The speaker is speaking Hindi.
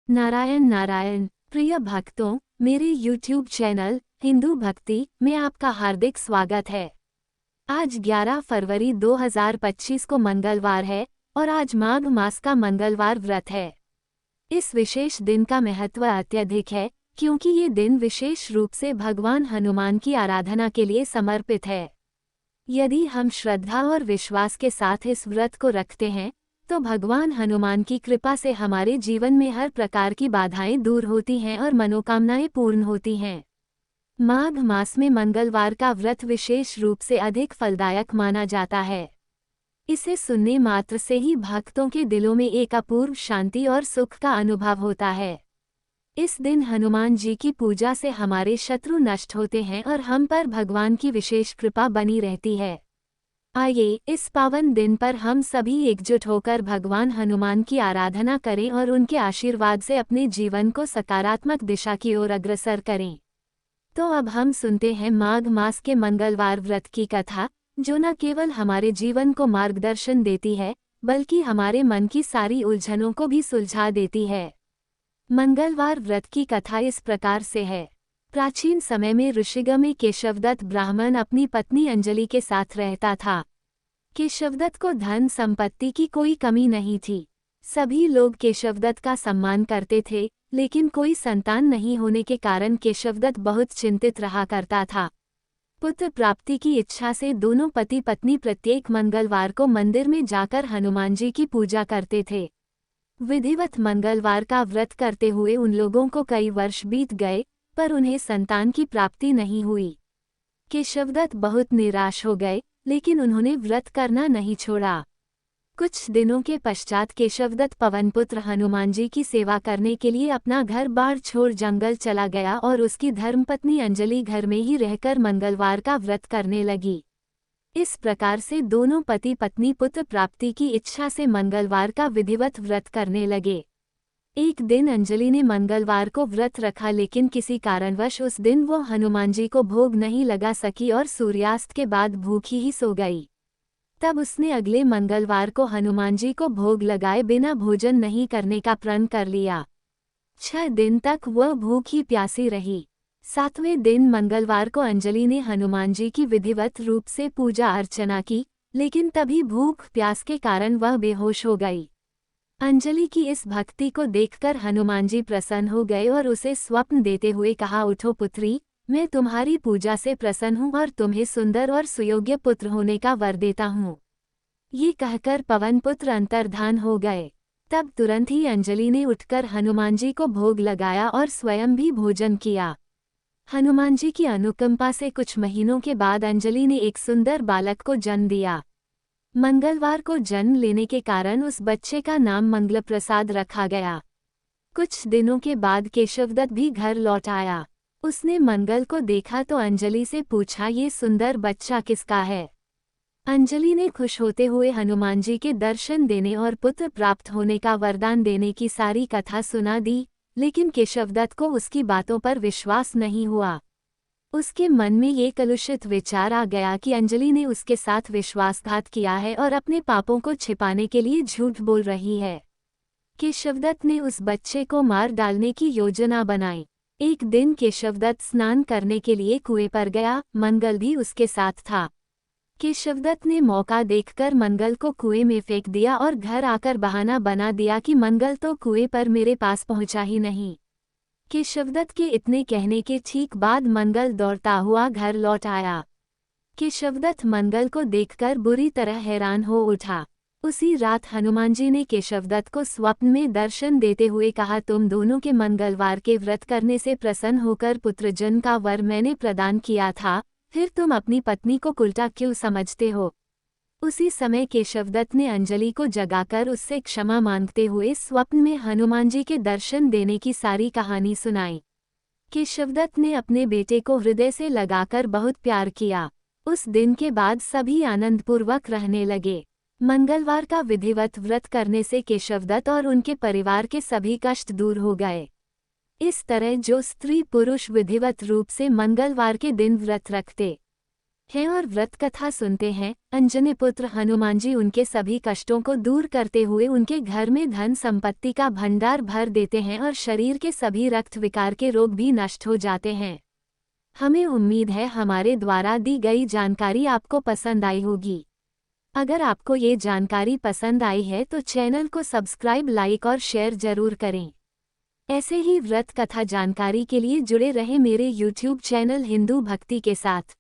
नारायण नारायण। प्रिय भक्तों, मेरे YouTube चैनल हिंदू भक्ति में आपका हार्दिक स्वागत है। आज 11 फरवरी 2025 को मंगलवार है और आज माघ मास का मंगलवार व्रत है। इस विशेष दिन का महत्व अत्यधिक है क्योंकि ये दिन विशेष रूप से भगवान हनुमान की आराधना के लिए समर्पित है। यदि हम श्रद्धा और विश्वास के साथ इस व्रत को रखते हैं तो भगवान हनुमान की कृपा से हमारे जीवन में हर प्रकार की बाधाएं दूर होती हैं और मनोकामनाएं पूर्ण होती हैं। माघ मास में मंगलवार का व्रत विशेष रूप से अधिक फलदायक माना जाता है। इसे सुनने मात्र से ही भक्तों के दिलों में एक अपूर्व शांति और सुख का अनुभव होता है। इस दिन हनुमान जी की पूजा से हमारे शत्रु नष्ट होते हैं और हम पर भगवान की विशेष कृपा बनी रहती है। आइए इस पावन दिन पर हम सभी एकजुट होकर भगवान हनुमान की आराधना करें और उनके आशीर्वाद से अपने जीवन को सकारात्मक दिशा की ओर अग्रसर करें। तो अब हम सुनते हैं माघ मास के मंगलवार व्रत की कथा, जो न केवल हमारे जीवन को मार्गदर्शन देती है बल्कि हमारे मन की सारी उलझनों को भी सुलझा देती है। मंगलवार व्रत की कथा इस प्रकार से है। प्राचीन समय में ऋषिगण में केशवदत्त ब्राह्मण अपनी पत्नी अंजलि के साथ रहता था। केशवदत्त को धन संपत्ति की कोई कमी नहीं थी। सभी लोग केशवदत्त का सम्मान करते थे, लेकिन कोई संतान नहीं होने के कारण केशवदत्त बहुत चिंतित रहा करता था। पुत्र प्राप्ति की इच्छा से दोनों पति पत्नी प्रत्येक मंगलवार को मंदिर में जाकर हनुमान जी की पूजा करते थे। विधिवत मंगलवार का व्रत करते हुए उन लोगों को कई वर्ष बीत गए, पर उन्हें संतान की प्राप्ति नहीं हुई। केशवदत्त बहुत निराश हो गए, लेकिन उन्होंने व्रत करना नहीं छोड़ा। कुछ दिनों के पश्चात केशवदत्त पवनपुत्र हनुमान जी की सेवा करने के लिए अपना घर बार छोड़ जंगल चला गया और उसकी धर्मपत्नी अंजलि घर में ही रहकर मंगलवार का व्रत करने लगी। इस प्रकार से दोनों पति पत्नी पुत्र प्राप्ति की इच्छा से मंगलवार का विधिवत व्रत करने लगे। एक दिन अंजलि ने मंगलवार को व्रत रखा, लेकिन किसी कारणवश उस दिन वो हनुमान जी को भोग नहीं लगा सकी और सूर्यास्त के बाद भूखी ही सो गई। तब उसने अगले मंगलवार को हनुमान जी को भोग लगाए बिना भोजन नहीं करने का प्रण कर लिया। 6 दिन तक वह भूखी प्यासी रही। 7वें दिन मंगलवार को अंजलि ने हनुमान जी की विधिवत रूप से पूजा अर्चना की, लेकिन तभी भूख प्यास के कारण वह बेहोश हो गई। अंजलि की इस भक्ति को देखकर हनुमान जी प्रसन्न हो गए और उसे स्वप्न देते हुए कहा, उठो पुत्री, मैं तुम्हारी पूजा से प्रसन्न हूँ और तुम्हें सुंदर और सुयोग्य पुत्र होने का वर देता हूँ। ये कहकर पवनपुत्र अंतर्धान हो गए। तब तुरंत ही अंजलि ने उठकर हनुमान जी को भोग लगाया और स्वयं भी भोजन किया। हनुमान जी की अनुकंपा से कुछ महीनों के बाद अंजलि ने एक सुंदर बालक को जन्म दिया। मंगलवार को जन्म लेने के कारण उस बच्चे का नाम मंगलप्रसाद रखा गया। कुछ दिनों के बाद केशवदत्त भी घर लौट आया। उसने मंगल को देखा तो अंजलि से पूछा, ये सुंदर बच्चा किसका है? अंजलि ने खुश होते हुए हनुमान जी के दर्शन देने और पुत्र प्राप्त होने का वरदान देने की सारी कथा सुना दी, लेकिन केशवदत्त को उसकी बातों पर विश्वास नहीं हुआ। उसके मन में ये कलुषित विचार आ गया कि अंजलि ने उसके साथ विश्वासघात किया है और अपने पापों को छिपाने के लिए झूठ बोल रही है। केशवदत्त ने उस बच्चे को मार डालने की योजना बनाई। एक दिन केशवदत्त स्नान करने के लिए कुएं पर गया। मंगल भी उसके साथ था। केशवदत्त ने मौका देखकर मंगल को कुएं में फेंक दिया और घर आकर बहाना बना दिया कि मंगल तो कुएं पर मेरे पास पहुंचा ही नहीं। केशवदत्त के इतने कहने के ठीक बाद मंगल दौड़ता हुआ घर लौट आया। केशवदत्त मंगल को देखकर बुरी तरह हैरान हो उठा। उसी रात हनुमान जी ने केशवदत्त को स्वप्न में दर्शन देते हुए कहा, तुम दोनों के मंगलवार के व्रत करने से प्रसन्न होकर पुत्रजन का वर मैंने प्रदान किया था, फिर तुम अपनी पत्नी को उल्टा क्यों समझते हो? उसी समय केशवदत्त ने अंजलि को जगाकर उससे क्षमा मांगते हुए स्वप्न में हनुमान जी के दर्शन देने की सारी कहानी सुनाई। केशवदत्त ने अपने बेटे को हृदय से लगाकर बहुत प्यार किया। उस दिन के बाद सभी आनंदपूर्वक रहने लगे। मंगलवार का विधिवत व्रत करने से केशवदत्त और उनके परिवार के सभी कष्ट दूर हो गए। इस तरह जो स्त्री पुरुष विधिवत रूप से मंगलवार के दिन व्रत रखते हैं और व्रत कथा सुनते हैं। अंजनी पुत्र हनुमान जी उनके सभी कष्टों को दूर करते हुए उनके घर में धन संपत्ति का भंडार भर देते हैं और शरीर के सभी रक्त विकार के रोग भी नष्ट हो जाते हैं। हमें उम्मीद है हमारे द्वारा दी गई जानकारी आपको पसंद आई होगी। अगर आपको ये जानकारी पसंद आई है तो चैनल को सब्सक्राइब, लाइक और शेयर जरूर करें। ऐसे ही व्रत कथा जानकारी के लिए जुड़े रहें मेरे YouTube चैनल हिंदू भक्ति के साथ।